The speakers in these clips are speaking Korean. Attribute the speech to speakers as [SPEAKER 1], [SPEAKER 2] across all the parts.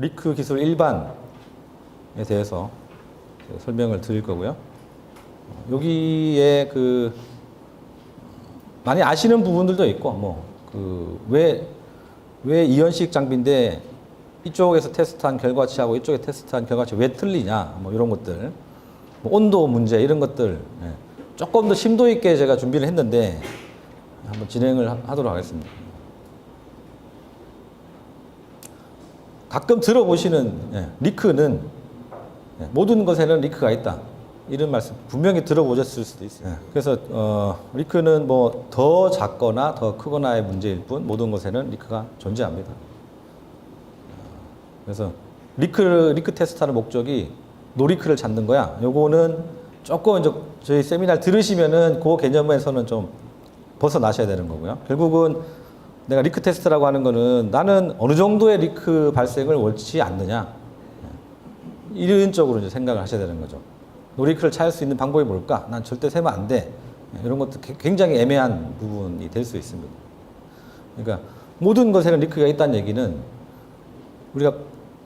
[SPEAKER 1] 리크 기술 일반에 대해서 설명을 드릴 거고요. 여기에 많이 아시는 부분들도 있고, 왜 이연식 장비인데 이쪽에서 테스트한 결과치하고 이쪽에 테스트한 결과치 왜 틀리냐, 이런 것들, 온도 문제 이런 것들 조금 더 심도 있게 제가 준비를 했는데 한번 진행을 하도록 하겠습니다. 가끔 들어보시는 리크는 모든 것에는 리크가 있다. 이런 말씀 분명히 들어보셨을 수도 있어요. 그래서 리크는 더 작거나 더 크거나의 문제일 뿐 모든 것에는 리크가 존재합니다. 그래서 리크 테스트하는 목적이 노리크를 찾는 거야. 요거는 조금 이제 저희 세미나를 들으시면은 그 개념에서는 좀 벗어나셔야 되는 거고요. 결국은 내가 리크 테스트라고 하는 거는 나는 어느 정도의 리크 발생을 원치 않느냐. 이런 쪽으로 이제 생각을 하셔야 되는 거죠. 노리크를 찾을 수 있는 방법이 뭘까? 난 절대 세면 안 돼. 이런 것도 굉장히 애매한 부분이 될 수 있습니다. 그러니까 모든 것에는 리크가 있다는 얘기는 우리가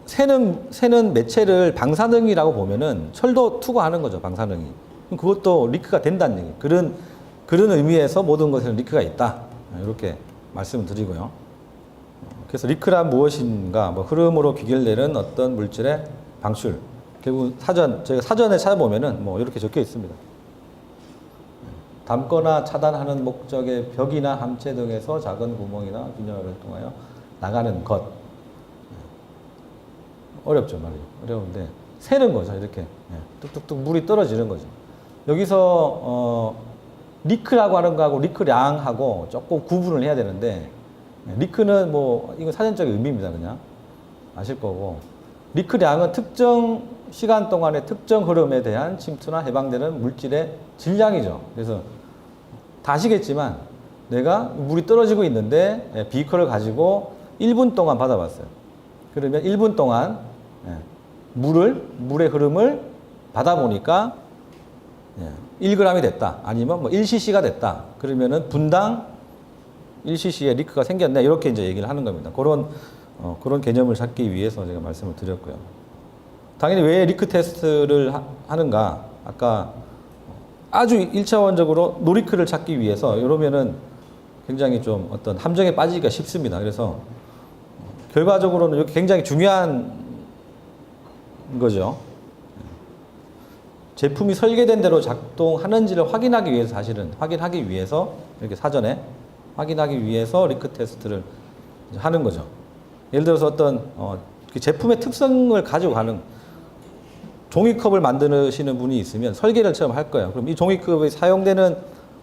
[SPEAKER 1] 새는 매체를 방사능이라고 보면은 철도 투과하는 거죠, 방사능이. 그럼 그것도 리크가 된다는 얘기. 그런 의미에서 모든 것에는 리크가 있다. 이렇게 말씀을 드리고요. 그래서 리크란 무엇인가? 흐름으로 귀결되는 어떤 물질의 방출. 결국 저희가 사전에 찾아보면은 이렇게 적혀 있습니다. 담거나 차단하는 목적의 벽이나 함체 등에서 작은 구멍이나 균열을 통하여 나가는 것. 어렵죠, 말이에요. 어려운데 새는 거죠, 이렇게. 뚝뚝뚝 물이 떨어지는 거죠. 여기서 리크라고 하는 거하고 리크량하고 조금 구분을 해야 되는데, 리크는 이건 사전적인 의미입니다, 그냥 아실 거고, 리크량은 특정 시간 동안의 특정 흐름에 대한 침투나 해방되는 물질의 질량이죠. 그래서 다 아시겠지만 내가 물이 떨어지고 있는데 비커를 가지고 1분 동안 받아봤어요. 그러면 1분 동안 물의 흐름을 받아보니까 1g이 됐다. 아니면 1cc가 됐다. 그러면은 분당 1cc의 리크가 생겼네. 이렇게 이제 얘기를 하는 겁니다. 그런 개념을 찾기 위해서 제가 말씀을 드렸고요. 당연히 왜 리크 테스트를 하는가? 아까 아주 1차원적으로 노리크를 찾기 위해서 이러면은 굉장히 좀 어떤 함정에 빠지기가 쉽습니다. 그래서 결과적으로는 이게 굉장히 중요한 거죠. 제품이 설계된 대로 작동하는지를 확인하기 위해서 확인하기 위해서 이렇게 사전에 확인하기 위해서 리크 테스트를 하는 거죠. 예를 들어서 어떤 제품의 특성을 가지고 가는 종이컵을 만드시는 분이 있으면 설계를 처음 할 거예요. 그럼 이 종이컵이 사용되는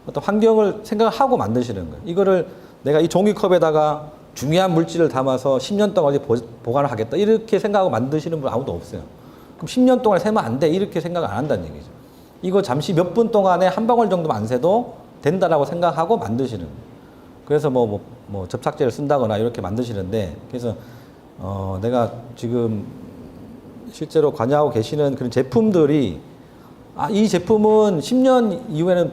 [SPEAKER 1] 어떤 환경을 생각하고 만드시는 거예요. 이거를 내가 이 종이컵에다가 중요한 물질을 담아서 10년 동안 보관을 하겠다. 이렇게 생각하고 만드시는 분 아무도 없어요. 그럼 10년 동안 세면 안 돼. 이렇게 생각 안 한다는 얘기죠. 이거 잠시 몇 분 동안에 한 방울 정도만 안 세도 된다라고 생각하고 만드시는 거예요. 그래서 접착제를 쓴다거나 이렇게 만드시는데, 그래서 내가 지금 실제로 관여하고 계시는 그런 제품들이 이 제품은 10년 이후에는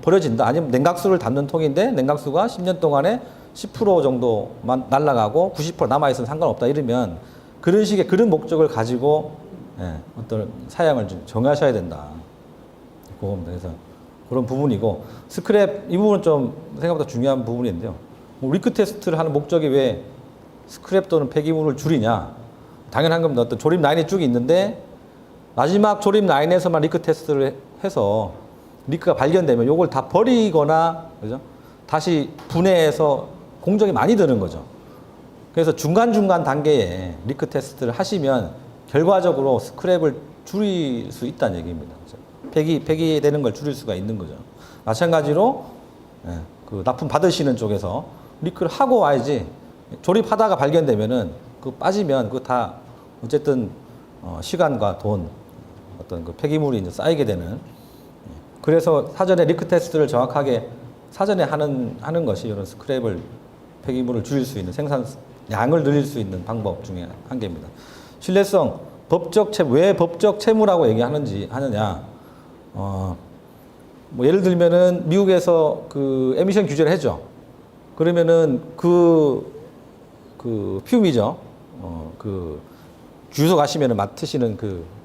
[SPEAKER 1] 버려진다. 아니면 냉각수를 담는 통인데 냉각수가 10년 동안에 10% 정도만 날아가고 90% 남아있으면 상관없다. 이러면 그런 식의 그런 목적을 가지고 어떤 사양을 좀 정하셔야 된다. 그겁니다. 그래서 그런 부분이고, 스크랩 이 부분은 좀 생각보다 중요한 부분인데요. 리크 테스트를 하는 목적이 왜 스크랩 또는 폐기물을 줄이냐? 당연한 겁니다. 어떤 조립 라인이 쭉 있는데 마지막 조립 라인에서만 리크 테스트를 해서 리크가 발견되면 이걸 다 버리거나, 그죠? 다시 분해해서 공정이 많이 드는 거죠. 그래서 중간중간 단계에 리크 테스트를 하시면 결과적으로 스크랩을 줄일 수 있다는 얘기입니다. 폐기되는 걸 줄일 수가 있는 거죠. 마찬가지로 그 납품 받으시는 쪽에서 리크를 하고 와야지, 조립하다가 발견되면은 빠지면 다 어쨌든 시간과 돈, 어떤 그 폐기물이 이제 쌓이게 되는. 그래서 사전에 리크 테스트를 정확하게 사전에 하는 것이 이런 스크랩을, 폐기물을 줄일 수 있는, 생산량을 늘릴 수 있는 방법 중에 한 개입니다. 신뢰성, 왜 법적 채무라고 하느냐? 예를 들면은 미국에서 그 에미션 규제를 했죠. 그러면은 퓨미죠. 그 주유소 가시면 맡으시는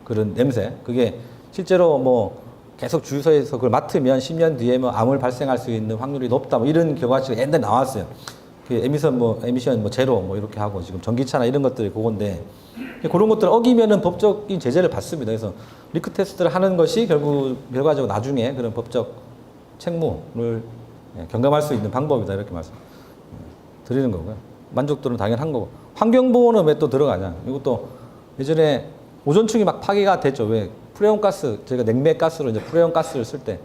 [SPEAKER 1] 그런 냄새, 그게 실제로 뭐 계속 주유소에서 그걸 맡으면 10년 뒤에 뭐 암을 발생할 수 있는 확률이 높다, 뭐 이런 결과치가 옛날에 나왔어요. 그 에미션 뭐 제로 뭐 이렇게 하고 지금 전기차나 이런 것들이 그건데, 그런 것들 어기면은 법적인 제재를 받습니다. 그래서 리크 테스트를 하는 것이 결과적으로 나중에 그런 법적 책무를 경감할 수 있는 방법이다, 이렇게 말씀 드리는 거고요. 만족도는 당연한 거고. 환경보호는 왜 또 들어가냐? 이것도 예전에 오존층이 막 파괴가 됐죠. 왜? 프레온가스, 저희가 냉매가스로 이제 프레온가스를 쓸 때.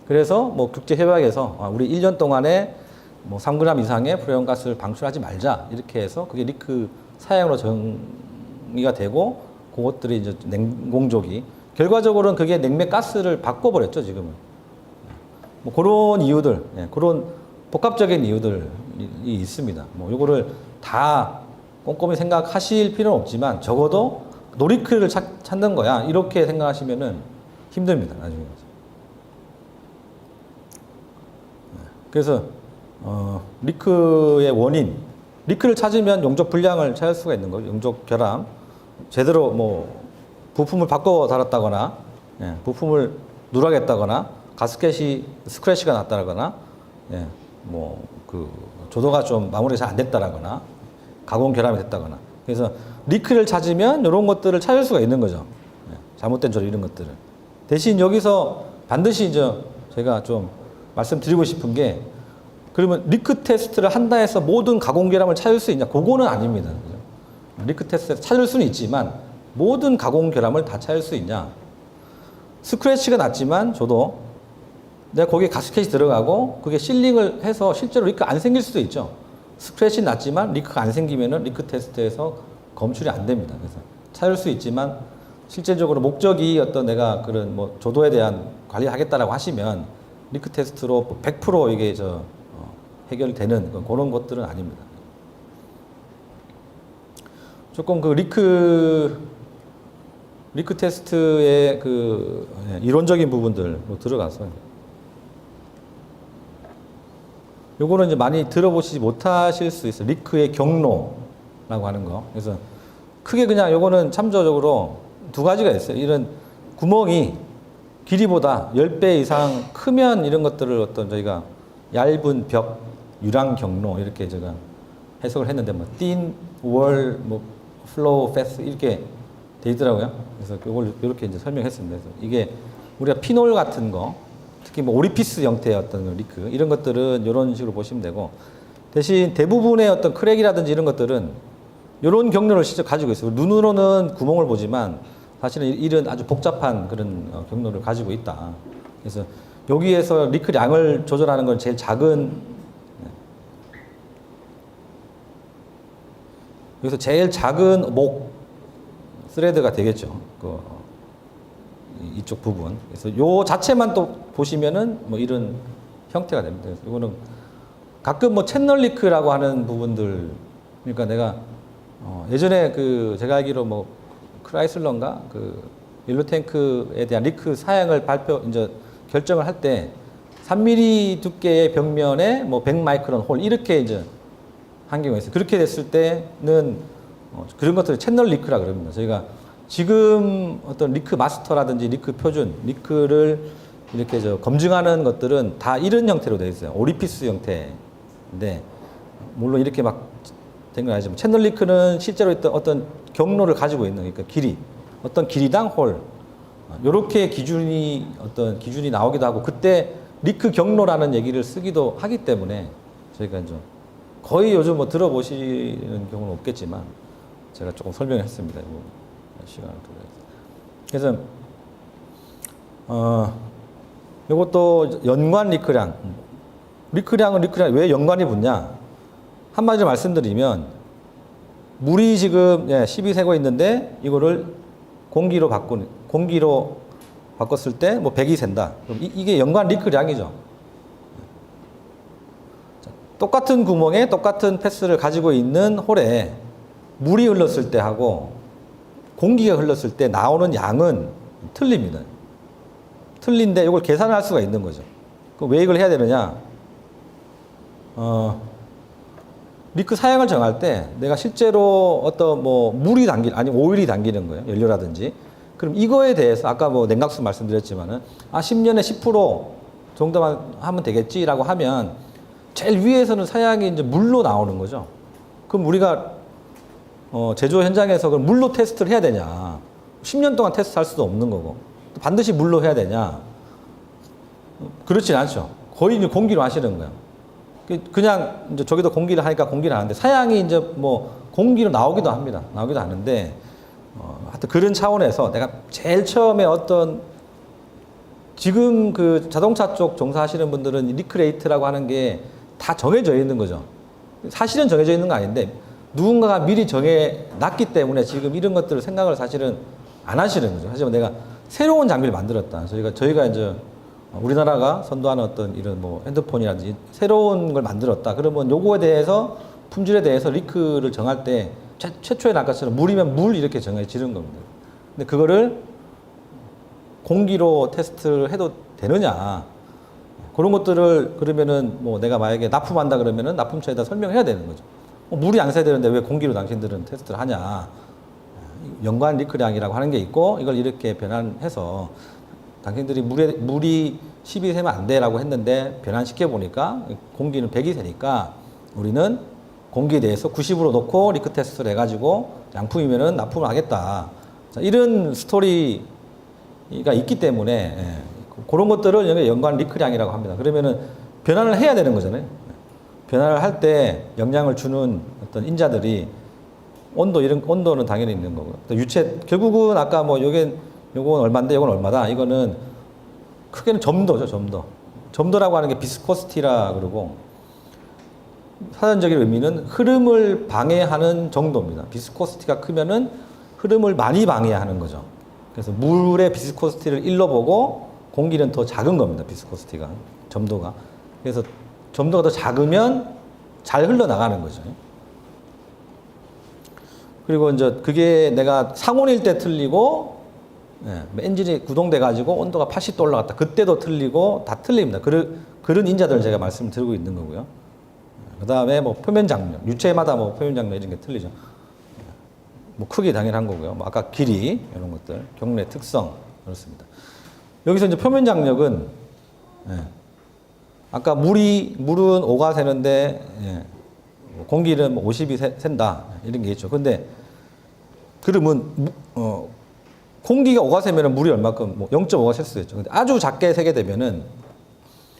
[SPEAKER 1] 그래서 뭐 국제협약에서 우리 1년 동안에 뭐 3g 이상의 프레온가스를 방출하지 말자, 이렇게 해서 그게 리크 사양으로 정의가 되고, 그것들이 이제 냉공조기. 결과적으로는 그게 냉매가스를 바꿔버렸죠, 지금은. 뭐 그런 이유들, 그런 복합적인 이유들이 있습니다. 뭐 요거를 다 꼼꼼히 생각하실 필요는 없지만 적어도 노리크를 찾는 거야, 이렇게 생각하시면은 힘듭니다, 나중에. 그래서 리크의 원인, 리크를 찾으면 용접 불량을 찾을 수가 있는 거죠. 용접 결함, 제대로 뭐 부품을 바꿔 달았다거나, 부품을 누락했다거나, 가스켓이 스크래치가 났다거나, 뭐 그 조도가 좀 마무리가 잘 안 됐다거나, 가공 결함이 됐다거나. 그래서 리크를 찾으면 이런 것들을 찾을 수가 있는 거죠. 잘못된 조립, 이런 것들을. 대신 여기서 반드시 이제 제가 좀 말씀드리고 싶은 게, 그러면 리크 테스트를 한다 해서 모든 가공 결함을 찾을 수 있냐? 그거는 아닙니다. 리크 테스트에서 찾을 수는 있지만 모든 가공 결함을 다 찾을 수 있냐? 스크래치가 났지만 저도 내가 거기에 가스켓이 들어가고 그게 실링을 해서 실제로 리크 안 생길 수도 있죠. 스크래치 났지만 리크가 안 생기면은 리크 테스트에서 검출이 안 됩니다. 그래서 찾을 수 있지만 실제적으로 목적이 어떤 내가 그런 뭐 조도에 대한 관리하겠다라고 하시면 리크 테스트로 100% 이게 해결되는 그런 것들은 아닙니다. 조금 그 리크 테스트의 그 이론적인 부분들로 들어가서, 요거는 이제 많이 들어보시지 못하실 수 있어요. 리크의 경로라고 하는 거. 그래서 크게 그냥 요거는 참조적으로 두 가지가 있어요. 이런 구멍이 길이보다 10배 이상 크면 이런 것들을 어떤 저희가 얇은 벽, 유랑 경로, 이렇게 제가 해석을 했는데, 뭐 thin wall, 뭐 flow fast 이렇게 돼 있더라고요. 그래서 이걸 이렇게 이제 설명했습니다. 그래서 이게 우리가 피놀 같은 거, 특히 뭐 오리피스 형태의 어떤 리크, 이런 것들은 이런 식으로 보시면 되고, 대신 대부분의 어떤 크랙이라든지 이런 것들은 이런 경로를 실제 가지고 있어요. 눈으로는 구멍을 보지만 사실은 이런 아주 복잡한 그런 경로를 가지고 있다. 그래서 여기에서 리크 양을 조절하는 건 제일 작은, 여기서 제일 작은 목 스레드가 되겠죠. 이쪽 부분. 그래서 요 자체만 또 보시면은 뭐 이런 형태가 됩니다. 그래서 이거는 가끔 뭐 채널 리크라고 하는 부분들, 그러니까 내가 예전에 그 제가 알기로 뭐 크라이슬러인가 그 일로탱크에 대한 리크 사양을 이제 결정을 할 때 3mm 두께의 벽면에 뭐 100마이크론 홀 이렇게 이제 한 경우가 있어요. 그렇게 됐을 때는 그런 것들을 채널 리크라 그럽니다. 저희가 지금 어떤 리크 마스터라든지 리크 표준, 리크를 이렇게 검증하는 것들은 다 이런 형태로 되어 있어요. 오리피스 형태인데, 물론 이렇게 막 된 건 아니지만 채널 리크는 실제로 있던 어떤 경로를 가지고 있는, 그러니까 길이, 어떤 길이당 홀, 요렇게 어떤 기준이 나오기도 하고, 그때 리크 경로라는 얘기를 쓰기도 하기 때문에 저희가 이제 거의 요즘 뭐 들어보시는 경우는 없겠지만 제가 조금 설명을 했습니다. 시간을 두고. 그래서 이것도 연관 리크량. 리크량은 왜 연관이 붙냐? 한마디로 말씀드리면, 물이 지금 12 새고 있는데 이거를 공기로 바꿨을 때 뭐 100이 샌다. 그럼 이게 연관 리크량이죠. 똑같은 구멍에 똑같은 패스를 가지고 있는 홀에 물이 흘렀을 때 하고 공기가 흘렀을 때 나오는 양은 틀립니다. 틀린데 이걸 계산할 수가 있는 거죠. 그럼 왜 이걸 해야 되느냐? 리크 사양을 정할 때 내가 실제로 어떤 뭐 물이 아니 오일이 당기는 거예요. 연료라든지. 그럼 이거에 대해서 아까 뭐 냉각수 말씀드렸지만은 10년에 10% 정도만 하면 되겠지라고 하면 제일 위에서는 사양이 이제 물로 나오는 거죠. 그럼 우리가 제조 현장에서 그럼 물로 테스트를 해야 되냐? 10년 동안 테스트 할 수도 없는 거고 반드시 물로 해야 되냐? 그렇진 않죠. 거의 이제 공기로 하시는 거예요. 그냥 이제 저기도 공기를 하니까 공기를 하는데 사양이 이제 뭐 공기로 나오기도 합니다. 나오기도 하는데 하여튼 그런 차원에서 내가 제일 처음에 어떤 지금 그 자동차 쪽 종사하시는 분들은 리크레이트라고 하는 게 다 정해져 있는 거죠. 사실은 정해져 있는 거 아닌데 누군가가 미리 정해놨기 때문에 지금 이런 것들을 생각을 사실은 안 하시는 거죠. 하지만 내가 새로운 장비를 만들었다. 저희가 이제 우리나라가 선도하는 어떤 이런 뭐 핸드폰이라든지 새로운 걸 만들었다. 그러면 요거에 대해서 품질에 대해서 리크를 정할 때 최초에 아까처럼 물이면 물 이렇게 정해지는 겁니다. 근데 그거를 공기로 테스트를 해도 되느냐. 그런 것들을 그러면은 뭐 내가 만약에 납품한다 그러면은 납품처에다 설명해야 되는 거죠. 물이 안 새야 되는데 왜 공기로 당신들은 테스트를 하냐. 연관 리크량이라고 하는 게 있고 이걸 이렇게 변환해서 당신들이 물이 10이 새면 안 돼라고 했는데 변환시켜 보니까 공기는 100이 새니까 우리는 공기에 대해서 90으로 놓고 리크 테스트를 해가지고 양품이면은 납품을 하겠다. 자, 이런 스토리가 있기 때문에 그런 것들을 연관 리크량이라고 합니다. 그러면은 변환을 해야 되는 거잖아요. 변화를 할 때 영향을 주는 어떤 인자들이 온도는 당연히 있는 거고. 유체, 결국은 아까 뭐 요건 얼마인데 요건 얼마다. 이거는 크게는 점도죠, 점도. 점도라고 하는 게 비스코시티라 그러고 사전적인 의미는 흐름을 방해하는 정도입니다. 비스코시티가 크면은 흐름을 많이 방해하는 거죠. 그래서 물의 비스코시티를 1로 보고 공기는 더 작은 겁니다. 비스코시티가. 점도가. 그래서 점도가 더 작으면 잘 흘러나가는 거죠. 그리고 이제 그게 내가 상온일 때 틀리고, 엔진이 구동돼가지고 온도가 80도 올라갔다. 그때도 틀리고, 다 틀립니다. 그런 인자들을 제가 말씀을 드리고 있는 거고요. 그 다음에 뭐 표면 장력, 유체마다 뭐 표면 장력 이런 게 틀리죠. 뭐 크기 당연한 거고요. 뭐 아까 길이, 이런 것들, 경례 특성, 그렇습니다. 여기서 이제 표면 장력은, 아까 물은 5가 새는데, 공기는 50이 샌다. 이런 게 있죠. 근데, 그러면, 공기가 5가 새면 물이 얼마큼, 뭐 0.5가 셀 수도 있죠. 근데 아주 작게 새게 되면은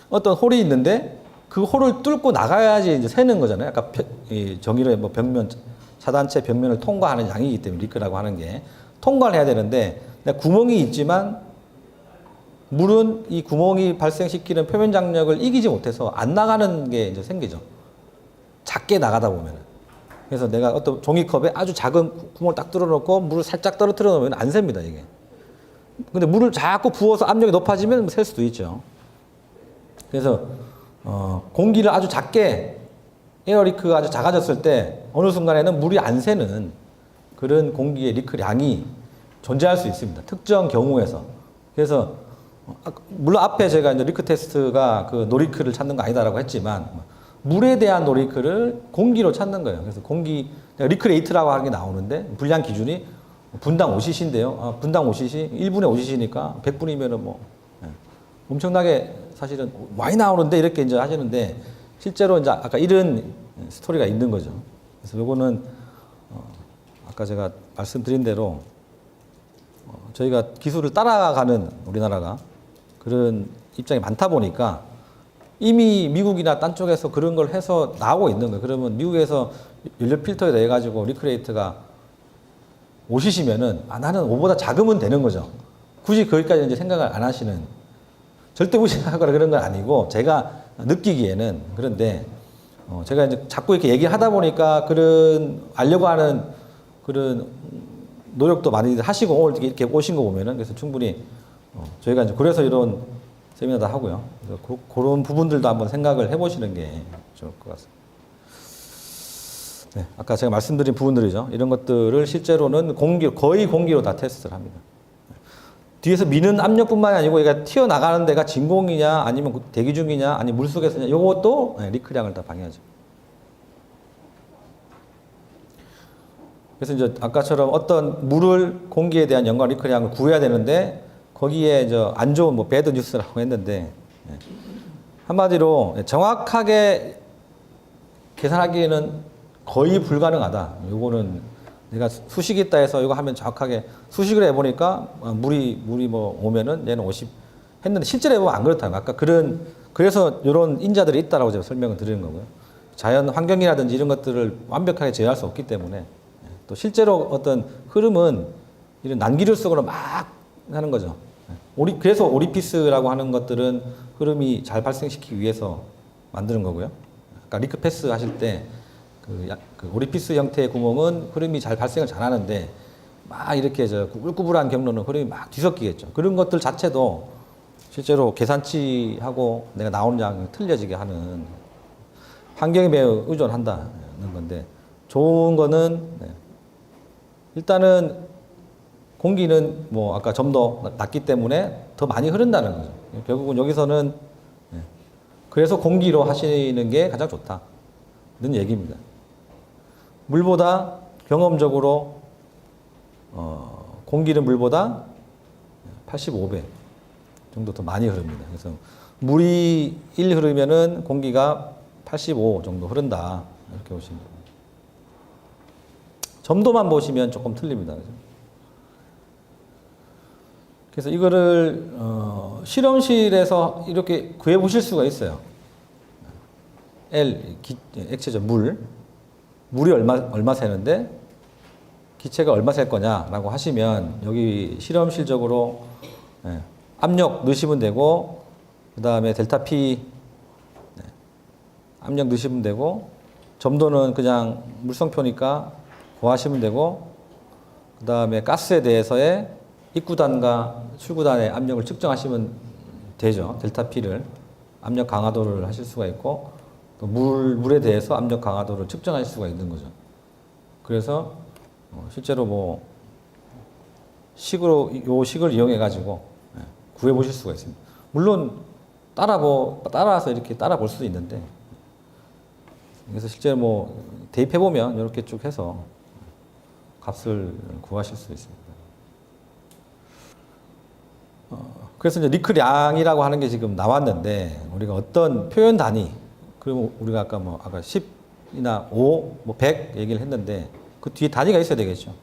[SPEAKER 1] 어떤 홀이 있는데 그 홀을 뚫고 나가야지 이제 새는 거잖아요. 아까 정의로의 뭐 벽면, 차단체 벽면을 통과하는 양이기 때문에 리크라고 하는 게 통과를 해야 되는데 구멍이 있지만 물은 이 구멍이 발생시키는 표면 장력을 이기지 못해서 안 나가는 게 이제 생기죠. 작게 나가다 보면은. 그래서 내가 어떤 종이컵에 아주 작은 구멍을 딱 뚫어놓고 물을 살짝 떨어뜨려 놓으면 안 셉니다, 이게. 근데 물을 자꾸 부어서 압력이 높아지면 셀 수도 있죠. 그래서, 공기를 아주 작게, 에어리크가 아주 작아졌을 때 어느 순간에는 물이 안 새는 그런 공기의 리크량이 존재할 수 있습니다. 특정 경우에서. 그래서, 물론 앞에 제가 이제 리크 테스트가 그 노리크를 찾는 거 아니다라고 했지만, 물에 대한 노리크를 공기로 찾는 거예요. 그래서 리크레이트라고 하는 게 나오는데, 분량 기준이 분당 5cc인데요. 분당 5cc, 1분에 5cc니까 100분이면은 뭐, 엄청나게 사실은 많이 나오는데 이렇게 이제 하시는데, 실제로 이제 아까 이런 스토리가 있는 거죠. 그래서 요거는, 아까 제가 말씀드린 대로, 저희가 기술을 따라가는 우리나라가 그런 입장이 많다 보니까 이미 미국이나 딴 쪽에서 그런 걸 해서 나오고 있는 거예요. 그러면 미국에서 연료 필터에 대해 가지고 리크레이트가 5cc면은 나는 5보다 작으면 되는 거죠. 굳이 거기까지 이제 생각을 안 하시는, 절대 무시하거나 그런 건 아니고 제가 느끼기에는. 그런데 제가 이제 자꾸 이렇게 얘기하다 보니까 그런 알려고 하는 그런 노력도 많이 하시고 오늘 이렇게 오신 거 보면은, 그래서 충분히 저희가 이제 그래서 이런 세미나도 하고요. 그래서 그런 부분들도 한번 생각을 해보시는 게 좋을 것 같습니다. 네, 아까 제가 말씀드린 부분들이죠. 이런 것들을 실제로는 거의 공기로 다 테스트를 합니다. 뒤에서 미는 압력뿐만이 아니고 얘가 튀어나가는 데가 진공이냐 아니면 대기 중이냐 아니면 물속에서냐, 이것도 리크량을 다 방해하죠. 그래서 이제 아까처럼 어떤 물을 공기에 대한 연관 리크량을 구해야 되는데 거기에 이제 안 좋은 뭐 배드 뉴스라고 했는데 예. 한마디로 정확하게 계산하기에는 거의 불가능하다. 요거는 내가 수식이 있다 해서 이거 하면 정확하게 수식을 해보니까 물이 뭐 오면은 얘는 50 했는데 실제로 해보면 안 그렇다는 아까 그래서 이런 인자들이 있다라고 제가 설명을 드리는 거고요. 자연 환경이라든지 이런 것들을 완벽하게 제어할 수 없기 때문에 또 실제로 어떤 흐름은 이런 난기류 속으로 막 하는 거죠. 그래서 오리피스라고 하는 것들은 흐름이 잘 발생시키기 위해서 만드는 거고요. 아까 리크 패스 하실 때 그 오리피스 형태의 구멍은 흐름이 잘 발생을 잘 하는데 막 이렇게 구불구불한 경로는 흐름이 막 뒤섞이겠죠. 그런 것들 자체도 실제로 계산치하고 내가 나오는 양이 틀려지게 하는 환경에 매우 의존한다는 건데 좋은 거는 일단은 공기는 뭐 아까 점도 낮기 때문에 더 많이 흐른다는 거죠. 결국은 여기서는 그래서 공기로 하시는 게 가장 좋다는 얘기입니다. 물보다 경험적으로 공기는 물보다 85배 정도 더 많이 흐릅니다. 그래서 물이 1 흐르면은 공기가 85 정도 흐른다. 이렇게 보시면 됩니다. 점도만 보시면 조금 틀립니다. 그래서 이거를 실험실에서 이렇게 구해 보실 수가 있어요. 액체죠. 물이 얼마 새는데 기체가 얼마 셀 거냐라고 하시면 여기 실험실적으로 압력 넣으시면 되고 그 다음에 델타 P 압력 넣으시면 되고 점도는 그냥 물성표니까 구하시면 되고 그 다음에 가스에 대해서의 입구단과 출구단의 압력을 측정하시면 되죠. 델타 P를 압력 강화도를 하실 수가 있고 또 물에 대해서 압력 강화도를 측정하실 수가 있는 거죠. 그래서 실제로 뭐 요 식을 이용해 가지고 구해 보실 수가 있습니다. 물론 따라서 이렇게 따라 볼 수도 있는데 그래서 실제로 뭐 대입해 보면 이렇게 쭉 해서 값을 구하실 수 있습니다. 그래서 이제 리크량이라고 하는 게 지금 나왔는데 우리가 어떤 표현 단위 그러면 우리가 아까 10이나 5, 100 얘기를 했는데 그 뒤에 단위가 있어야 되겠죠.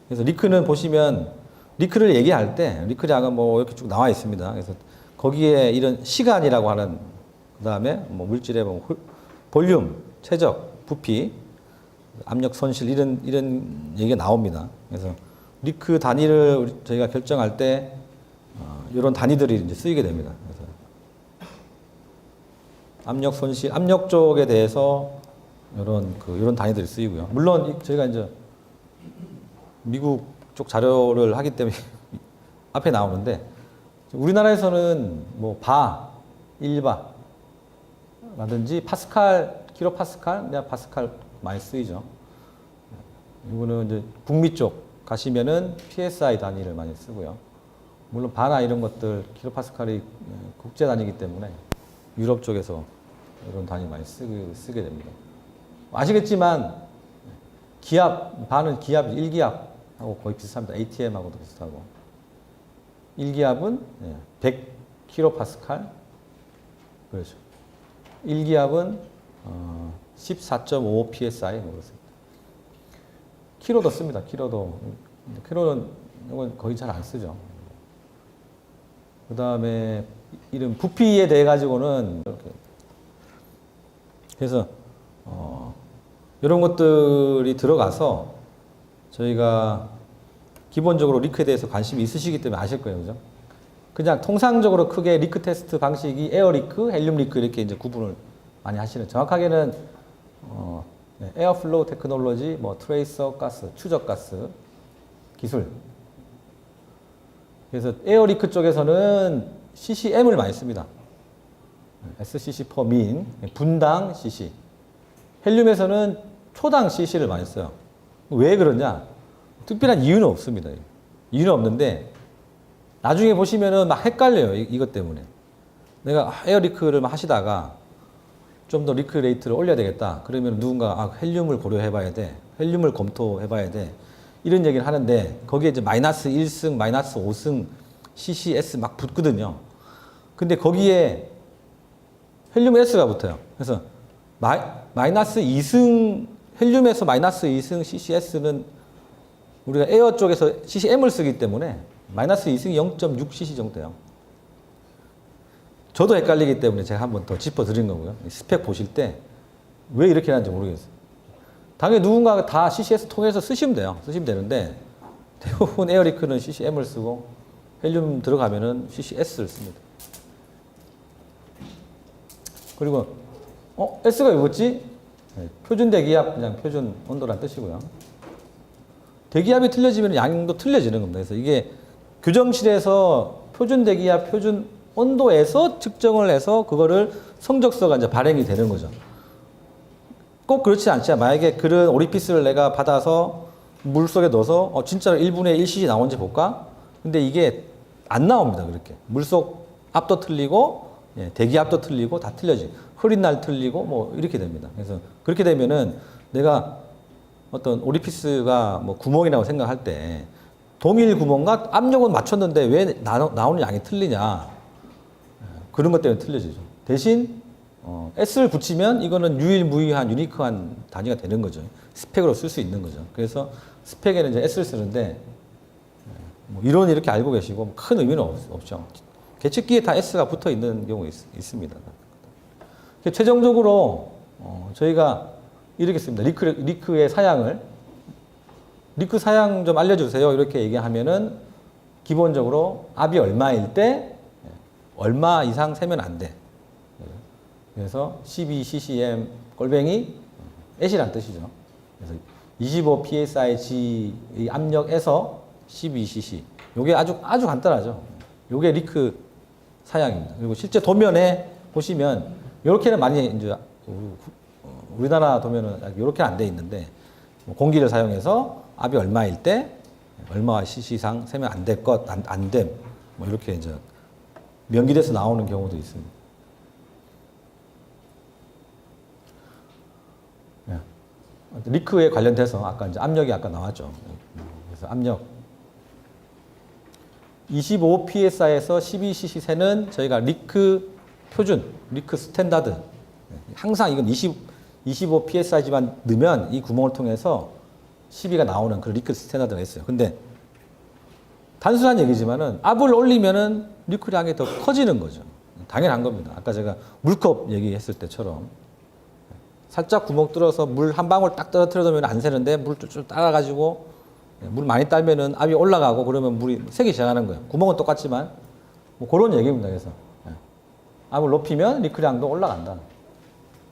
[SPEAKER 1] 그래서 리크는 보시면 리크를 얘기할 때 리크량은 뭐 이렇게 쭉 나와 있습니다. 그래서 거기에 이런 시간이라고 하는 그 다음에 뭐 물질의 뭐 볼륨, 최적, 부피, 압력 손실 이런 얘기가 나옵니다. 그래서 리크 단위를 저희가 결정할 때 이런 단위들이 이제 쓰이게 됩니다. 그래서 압력 손실, 압력 쪽에 대해서 이런 단위들이 쓰이고요. 물론 저희가 이제 미국 쪽 자료를 하기 때문에 앞에 나오는데 우리나라에서는 뭐 바, 1바라든지 파스칼, 킬로파스칼, 그냥 파스칼 많이 쓰이죠. 이거는 이제 북미 쪽 가시면은 PSI 단위를 많이 쓰고요. 물론 바나 이런 것들 킬로파스칼이 국제 단위이기 때문에 유럽 쪽에서 이런 단위 많이 쓰게 됩니다. 아시겠지만 바는 기압 1기압하고 거의 비슷합니다. ATM하고도 비슷하고 1기압은 100 킬로파스칼 그렇죠. 1기압은 14.5 PSI 뭐 그렇습니다. 키로도 씁니다. 키로는 이건 거의 잘 안 쓰죠. 그 다음에 이런 부피에 대해 가지고는 이렇게 그래서 이런 것들이 들어가서 저희가 기본적으로 리크에 대해서 관심이 있으시기 때문에 아실 거예요, 그죠? 그냥 통상적으로 크게 리크 테스트 방식이 에어 리크, 헬륨 리크 이렇게 이제 구분을 많이 하시는. 정확하게는 에어플로우 테크놀로지, 뭐 트레이서 가스, 추적 가스 기술. 그래서 에어 리크 쪽에서는 CCM을 많이 씁니다. SCC per min, 분당 CC. 헬륨에서는 초당 CC를 많이 써요. 왜 그러냐? 특별한 이유는 없습니다. 이유는 없는데 나중에 보시면은 막 헷갈려요. 이것 때문에. 내가 에어리크를 막 하시다가 좀 더 리크 레이트를 올려야 되겠다. 그러면 누군가 헬륨을 고려해봐야 돼. 헬륨을 검토해봐야 돼. 이런 얘기를 하는데 거기에 이제 마이너스 1승, 마이너스 5승, CCS 막 붙거든요. 근데 거기에 헬륨 S가 붙어요. 그래서 마이너스 2승, 헬륨에서 마이너스 2승 CCS는 우리가 에어 쪽에서 CCM을 쓰기 때문에 마이너스 2승이 0.6cc 정도 돼요. 저도 헷갈리기 때문에 제가 한번 더 짚어드린 거고요. 스펙 보실 때 왜 이렇게 하는지 모르겠어요. 당연히 누군가가 다 CCS 통해서 쓰시면 돼요. 쓰시면 되는데 대부분 에어리크는 CCM을 쓰고 헬륨 들어가면은 CCS를 씁니다. 그리고 S가 왜 붙지? 표준 대기압, 그냥 표준 온도란 뜻이고요. 대기압이 틀려지면 양도 틀려지는 겁니다. 그래서 이게 규정실에서 표준 대기압, 표준 온도에서 측정을 해서 그거를 성적서가 이제 발행이 되는 거죠. 꼭 그렇지 않죠. 만약에 그런 오리피스를 내가 받아서 물 속에 넣어서 진짜로 1분의 1cc 나오는지 볼까? 근데 이게 안 나옵니다. 그렇게. 물속 압도 틀리고 대기압도 틀리고 다 틀려지. 흐린 날 틀리고 뭐 이렇게 됩니다. 그래서 그렇게 되면은 내가 어떤 오리피스가 뭐 구멍이라고 생각할 때 동일 구멍과 압력은 맞췄는데 왜 나오는 양이 틀리냐. 그런 것 때문에 틀려지죠. 대신 S를 붙이면 이거는 유일무이한 유니크한 단위가 되는 거죠. 스펙으로 쓸 수 있는 거죠. 그래서 스펙에는 이제 S를 쓰는데 뭐 이론 이렇게 알고 계시고 큰 의미는 없죠. 계측기에 다 S가 붙어 있는 경우 있습니다. 최종적으로 저희가 이렇게 씁니다. 리크의 사양을 리크 사양 좀 알려주세요. 이렇게 얘기하면은 기본적으로 압이 얼마일 때 얼마 이상 세면 안 돼. 그래서 12ccm 꼴뱅이 S란 뜻이죠. 그래서 25 psi의 압력에서 12cc. 요게 아주 간단하죠. 요게 리크 사양입니다. 그리고 실제 도면에 보시면 요렇게는 많이 이제 우리나라 도면은 요렇게는 안 돼 있는데 공기를 사용해서 압이 얼마일 때 얼마 cc 이상 세면 안 될 것, 안 됨. 뭐 이렇게 이제 명기돼서 나오는 경우도 있습니다. 리크에 관련돼서 아까 이제 압력이 아까 나왔죠. 그래서 압력 25 psi에서 12cc 세는 저희가 리크 표준, 리크 스탠다드. 항상 이건 25 psi지만 넣으면 이 구멍을 통해서 12가 나오는 그런 리크 스탠다드가 있어요. 근데 단순한 얘기지만은 압을 올리면은 리크량이 더 커지는 거죠. 당연한 겁니다. 아까 제가 물컵 얘기했을 때처럼 살짝 구멍 뚫어서 물 한 방울 딱 떨어뜨려 놓으면 안 새는데 물 쭉 따라가지고 물 많이 따면은 압이 올라가고 그러면 물이 새기 시작하는 거예요. 구멍은 똑같지만 뭐 그런 얘기입니다. 그래서 압을 높이면 리크량도 올라간다.